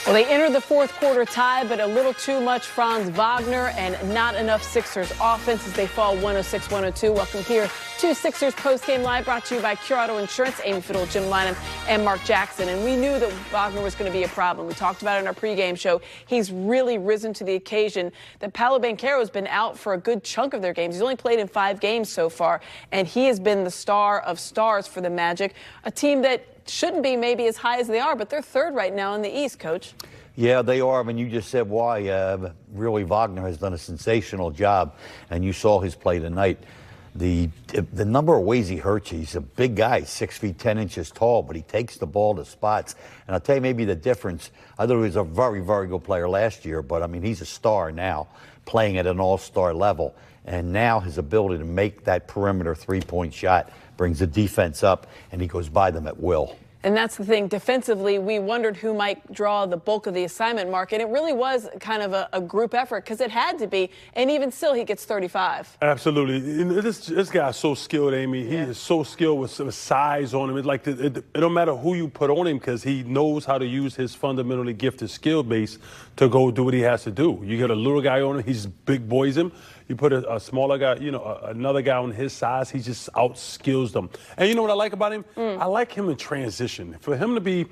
Well, they entered the fourth quarter tied, but a little too much Franz Wagner and not enough Sixers offense as they fall 106-102. Welcome here to Sixers Postgame Live, brought to you by Cure Auto Insurance, Amy Fiddle, Jim Lynam, and Mark Jackson. And we knew that Wagner was going to be a problem. We talked about it in our pregame show. He's really risen to the occasion. That Paolo Banchero has been out for a good chunk of their games. He's only played in 5 games so far, and he has been the star of stars for the Magic, a team that shouldn't be maybe as high as they are, but they're third right now in the East, Coach. Yeah, they are. I mean, you just said why. Really, Wagner has done a sensational job, and you saw his play tonight. The number of ways he hurts you. He's a big guy, 6 feet 10 inches tall, but he takes the ball to spots. And I'll tell you maybe the difference. I thought he was a very, very good player last year, but I mean, he's a star now, playing at an all-star level. And now his ability to make that perimeter three-point shot brings the defense up, and he goes by them at will. And that's the thing. Defensively, we wondered who might draw the bulk of the assignment, Mark, and it really was kind of a group effort because it had to be, and even still, he gets 35. Absolutely. This guy's so skilled, Amy. He is so skilled with some size on him. It's like it don't matter who you put on him because he knows how to use his fundamentally gifted skill base to go do what he has to do. You get a little guy on him, he just big boys him. You put a smaller guy, another guy on his size, he just outskills them. And you know what I like about him? I like him in transition. For him to be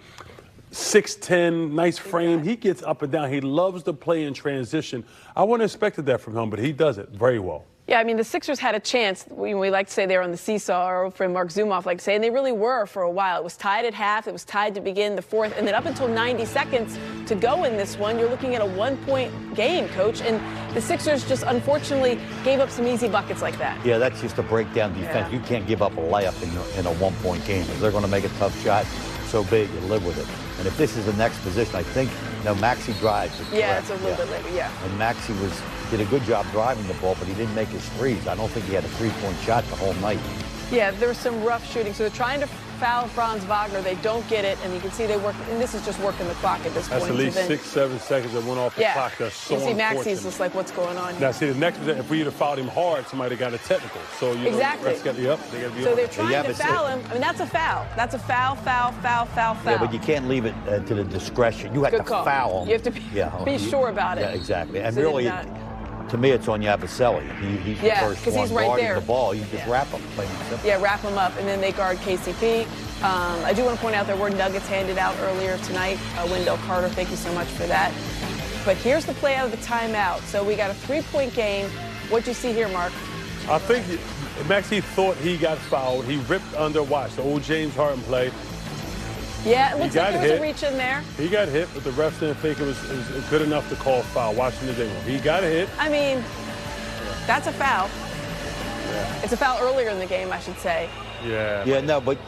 6'10", nice frame, he gets up and down. He loves to play in transition. I wouldn't have expected that from him, but he does it very well. Yeah, I mean, the Sixers had a chance. We like to say they were on the seesaw, our friend Mark Zumoff liked to say, and they really were for a while. It was tied at half. It was tied to begin the fourth. And then up until 90 seconds to go in this one, you're looking at a 1-point game, Coach. And the Sixers just unfortunately gave up some easy buckets like that. Yeah, that's just a breakdown defense. You can't give up a layup in a 1-point game. If they're going to make a tough shot, so big, you live with it. And if this is the next position, I think, Maxey drives. Yeah, it's a little bit later, yeah. And Maxey did a good job driving the ball, but he didn't make his threes. I don't think he had a three-point shot the whole night. Yeah, there was some rough shooting. So they're trying to foul Franz Wagner. They don't get it, and you can see they work. And this is just working the clock at this point. That's at least 6-7 seconds that went off the clock. That's so unfortunate. Maxey's just like, what's going on here? Now, see, the next, if we had fouled him hard, somebody got a technical. So, exactly. They got to be so they're trying to foul him. I mean, that's a foul. That's a foul. Yeah, but you can't leave it to the discretion. You have to foul him. You have to be sure about it. Yeah, exactly. And so really, to me, it's on Yabusele. He's the first one guarding the ball. You just wrap him. Yeah, wrap him up, and then they guard KCP. I do want to point out there were nuggets handed out earlier tonight. Wendell Carter, thank you so much for that. But here's the play out of the timeout. So we got a 3-point game. What'd you see here, Mark? I think Maxey thought he got fouled. He ripped under, watch, the old James Harden play. Yeah, it looks like there was a reach in there. He got hit, but the refs didn't think it was good enough to call foul. Watching the demo. He got hit. I mean, that's a foul. Yeah. It's a foul earlier in the game, I should say. Yeah. Yeah, no, but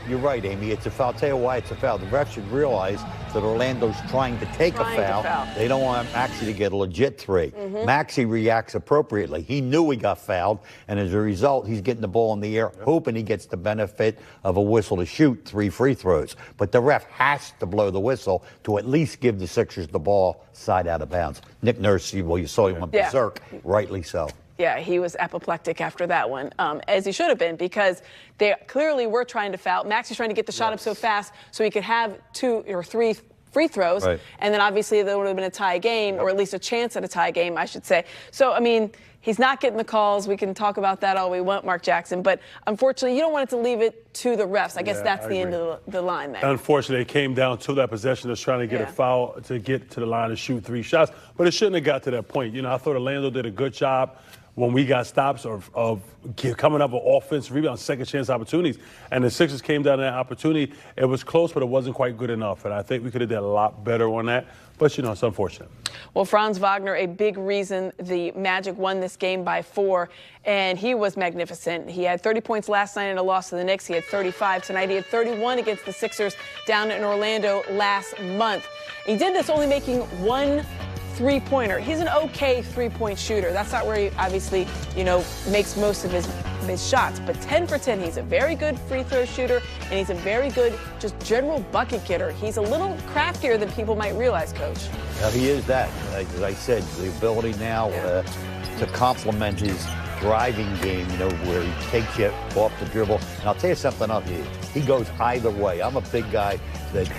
you're right, Amy. It's a foul. I'll tell you why it's a foul. The refs should realize that Orlando's trying to take a foul. They don't want Maxey to get a legit 3. Maxey reacts appropriately. He knew he got fouled, and as a result, he's getting the ball in the air, hoping he gets the benefit of a whistle to shoot 3 free throws. But the ref has to blow the whistle to at least give the Sixers the ball side out of bounds. Nick Nurse, well, you saw he went berserk, rightly so. Yeah, he was apoplectic after that one, as he should have been, because they clearly were trying to foul. Maxey's trying to get the shot up so fast so he could have 2 or 3 free throws, and then obviously there would have been a tie game, or at least a chance at a tie game, I should say. So, I mean, he's not getting the calls. We can talk about that all we want, Mark Jackson, but unfortunately, you don't want it to leave it to the refs. I guess that's the end of the line there. Unfortunately, it came down to that possession of trying to get a foul to get to the line and shoot 3 shots, but it shouldn't have got to that point. I thought Orlando did a good job when we got stops of coming up with offensive rebounds, second chance opportunities. And the Sixers came down to that opportunity. It was close, but it wasn't quite good enough. And I think we could have done a lot better on that. But, it's unfortunate. Well, Franz Wagner, a big reason the Magic won this game by 4, and he was magnificent. He had 30 points last night in a loss to the Knicks. He had 35 tonight. He had 31 against the Sixers down in Orlando last month. He did this only making 1 3-pointer. He's an okay 3-point shooter. That's not where he obviously, makes most of his shots. But 10 for 10, he's a very good free throw shooter, and he's a very good just general bucket getter. He's a little craftier than people might realize, Coach. He is that. As I said, the ability now to complement his driving game, where he takes you off the dribble. And I'll tell you something else. He goes either way. I'm a big guy that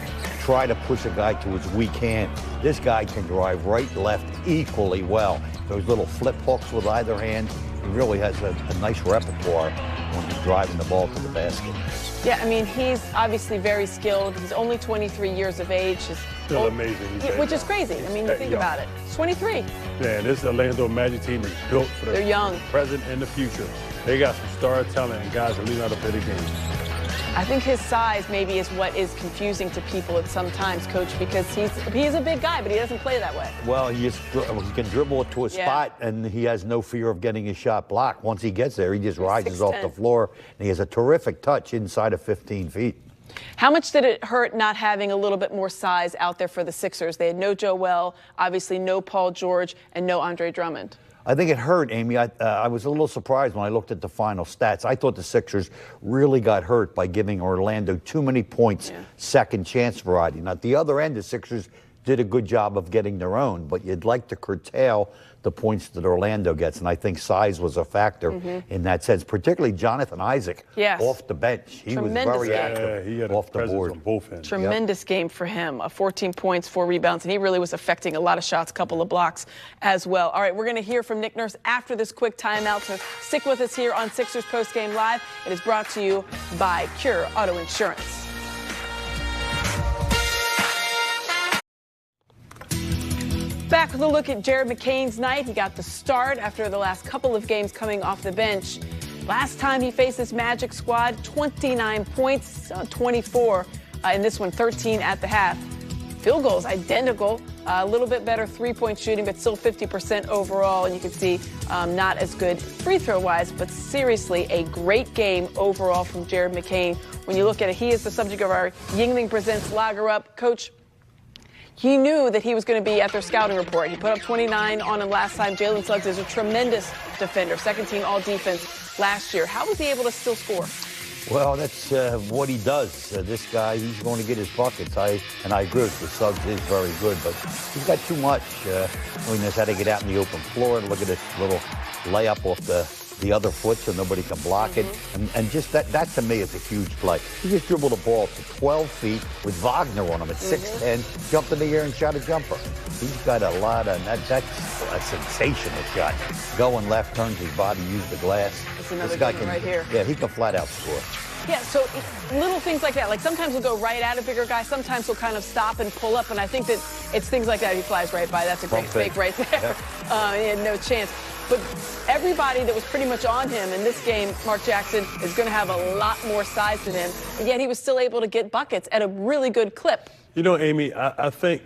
try to push a guy to his weak hand. This guy can drive right, left equally well. Those little flip hooks with either hand, he really has a nice repertoire when he's driving the ball to the basket. Yeah, I mean, he's obviously very skilled. He's only 23 years of age. Still amazing. Which is crazy. I mean, you think about it. He's 23. Yeah, this Orlando Magic team is built for the They're young. present and the future. They got some star talent and guys that learn how to play the game. I think his size maybe is what is confusing to people at some times, Coach, because he's a big guy, but he doesn't play that way. Well, he can dribble it to a spot, and he has no fear of getting his shot blocked. Once he gets there, he just rises off the floor, and he has a terrific touch inside of 15 feet. How much did it hurt not having a little bit more size out there for the Sixers? They had no Joel, obviously no Paul George, and no Andre Drummond. I think it hurt, Amy. I was a little surprised when I looked at the final stats. I thought the Sixers really got hurt by giving Orlando too many points, second chance variety. Now, at the other end, the Sixers did a good job of getting their own, but you'd like to curtail the points that Orlando gets, and I think size was a factor in that sense, particularly Jonathan Isaac off the bench. He was very active he had off the board. On both ends. Tremendous game for him. 14 points, 4 rebounds, and he really was affecting a lot of shots, a couple of blocks as well. All right, we're going to hear from Nick Nurse after this quick timeout, so stick with us here on Sixers Postgame Live. It is brought to you by Cure Auto Insurance. Back with a look at Jared McCain's night. He got the start after the last couple of games coming off the bench. Last time he faced this Magic squad, 29 points, 24 in this one, 13 at the half. Field goals identical, a little bit better three-point shooting, but still 50% overall. And you can see not as good free throw-wise, but seriously a great game overall from Jared McCain. When you look at it, he is the subject of our Yingling Presents Lager Up. Coach, he knew that he was going to be at their scouting report. He put up 29 on him last time. Jalen Suggs is a tremendous defender, second-team all-defense last year. How was he able to still score? Well, that's what he does. This guy, he's going to get his buckets. I agree with you. Suggs is very good, but he's got too much. He knows how to get out in the open floor and look at this little layup off the other foot so nobody can block it. And just that to me is a huge play. He just dribbled the ball to 12 feet with Wagner on him at 6'10", jumped in the air and shot a jumper. He's got a lot of, that's a sensational shot. Going left, turns his body, use the glass. That's another guy right here. Yeah, he can flat out score. Yeah, so little things like that. Like sometimes he'll go right at a bigger guy. Sometimes he'll kind of stop and pull up. And I think that it's things like that. He flies right by. That's a great fake right there. Yep. He had no chance. But everybody that was pretty much on him in this game, Mark Jackson, is going to have a lot more size than him. And yet he was still able to get buckets at a really good clip. You know, Amy, I think,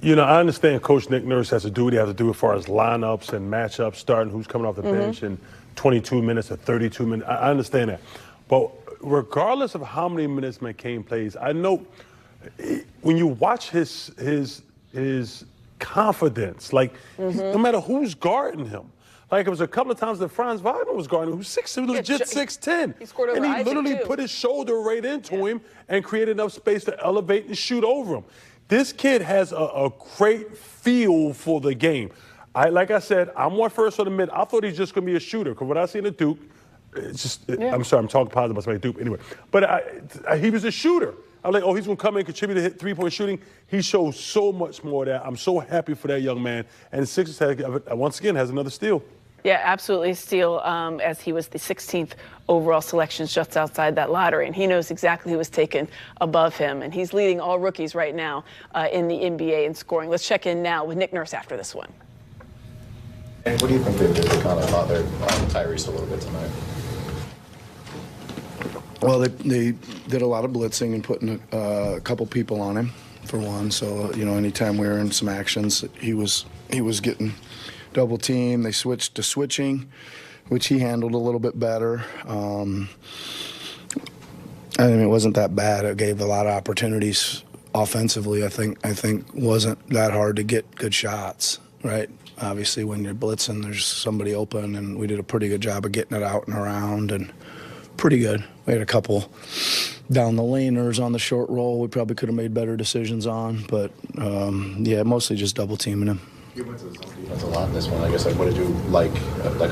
I understand Coach Nick Nurse has to do what he has to do as far as lineups and matchups, starting who's coming off the bench in 22 minutes or 32 minutes. I understand that. But regardless of how many minutes McCain plays, I know when you watch his confidence, like no matter who's guarding him. Like it was a couple of times that Franz Wagner was guarding him, who was legit 6'10". He scored over and he Isaac literally too. put his shoulder right into him and created enough space to elevate and shoot over him. This kid has a great feel for the game. Like I said, I'm one first on the mid. I thought he's just going to be a shooter because what I seen at Duke, it's just, I'm sorry, I'm talking positive about somebody at Duke anyway. But he was a shooter. I'm like, he's going to come in and contribute to hit three-point shooting. He shows so much more of that. I'm so happy for that young man. And the Sixers, once again, has another steal. Yeah, absolutely steal, as he was the 16th overall selection just outside that lottery. And he knows exactly who was taken above him. And he's leading all rookies right now in the NBA in scoring. Let's check in now with Nick Nurse after this one. And what do you think they did to kind of bother Tyrese a little bit tonight? Well, they did a lot of blitzing and putting a couple people on him, for one. So, anytime we were in some actions, he was getting double teamed. They switched to switching, which he handled a little bit better. I mean, it wasn't that bad. It gave a lot of opportunities offensively. I think wasn't that hard to get good shots, right? Obviously, when you're blitzing, there's somebody open, and we did a pretty good job of getting it out and around, and pretty good. We had a couple down the laners on the short roll we probably could have made better decisions on, but mostly just double teaming him. You went to the zone defense a lot in this one. I guess, what did you like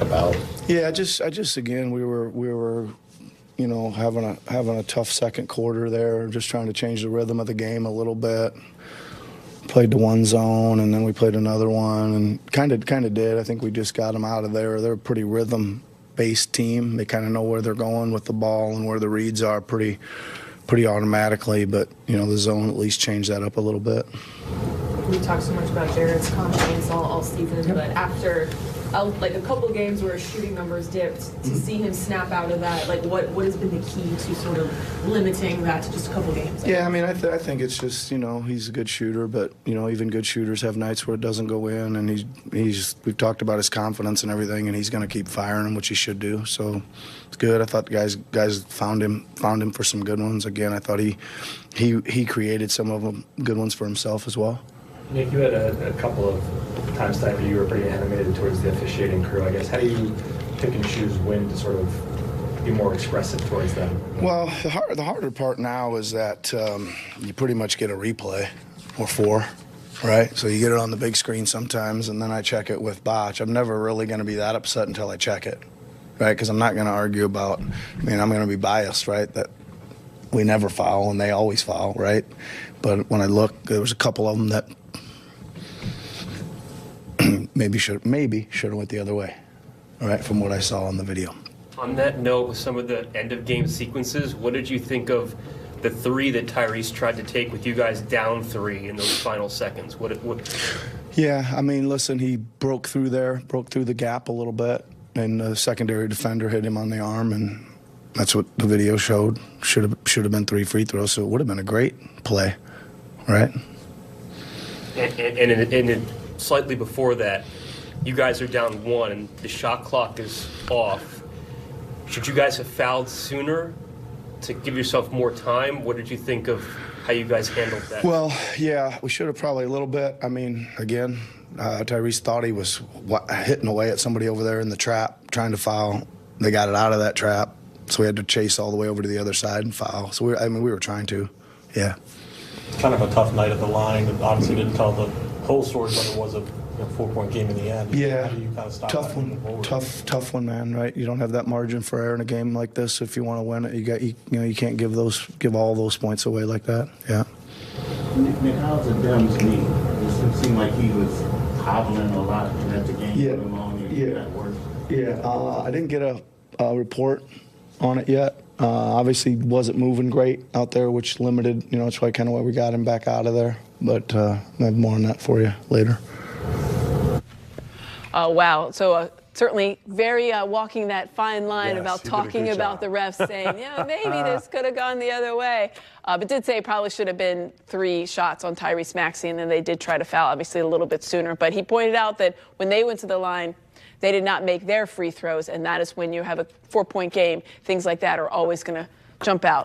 about? Yeah, I just again, we were you know, having a tough second quarter there, just trying to change the rhythm of the game a little bit. Played the one zone, and then we played another one, and kind of did. I think we just got them out of there. They're a pretty rhythm-based team. They kind of know where they're going with the ball and where the reads are pretty automatically. But you know, the zone at least changed that up a little bit. We talked so much about Jared's confidence all season, but after like a couple games where his shooting numbers dipped, to see him snap out of that, like what has been the key to sort of limiting that to just a couple games? Yeah, I mean, I think it's just, you know, he's a good shooter, but you know, even good shooters have nights where it doesn't go in, and we've talked about his confidence and everything, and he's going to keep firing him, which he should do. So it's good. I thought guys found him for some good ones. Again, I thought he created some of them good ones for himself as well. Nick, you had a couple of times tonight where you were pretty animated towards the officiating crew. I guess, how do you pick and choose when to sort of be more expressive towards them? Well, the harder part now is that you pretty much get a replay or 4, right? So you get it on the big screen sometimes, and then I check it with Botch. I'm never really going to be that upset until I check it, right? Because I'm not going to argue about, I mean, I'm going to be biased, right, that we never foul and they always foul, right? But when I look, there was a couple of them that maybe should have went the other way, all right, from what I saw on the video. On that note, with some of the end-of-game sequences, what did you think of the 3 that Tyrese tried to take with you guys down 3 in those final seconds? What? Yeah, I mean, listen, he broke through the gap a little bit, and the secondary defender hit him on the arm, and that's what the video showed. Should have been 3 free throws, so it would have been a great play, right? And slightly before that, you guys are down 1 and the shot clock is off. Should you guys have fouled sooner to give yourself more time? What did you think of how you guys handled that? Well, yeah, we should have probably a little bit. I mean, again, Tyrese thought he was hitting away at somebody over there in the trap, trying to foul. They got it out of that trap, so we had to chase all the way over to the other side and foul. So we were trying to, yeah. Kind of a tough night at the line, and obviously didn't tell the whole story, but it was a 4-point game in the end. Yeah, how do you kind of stop tough one, tough one, man. Right? You don't have that margin for error in a game like this. If you want to win it, you can't give all those points away like that. Yeah. Nick, how's the Dems knee? It seemed like he was hobbling a lot at the game. I didn't get a report on it yet. Obviously wasn't moving great out there, which limited, that's why we got him back out of there. But I have more on that for you later. Oh, wow. So certainly very walking that fine line Yes, about he did a talking good about job. the refs saying, maybe this could have gone the other way. But did say it probably should have been 3 shots on Tyrese Maxey, and then they did try to foul, obviously, a little bit sooner. But he pointed out that when they went to the line, they did not make their free throws, and that is when you have a 4-point game. Things like that are always going to jump out.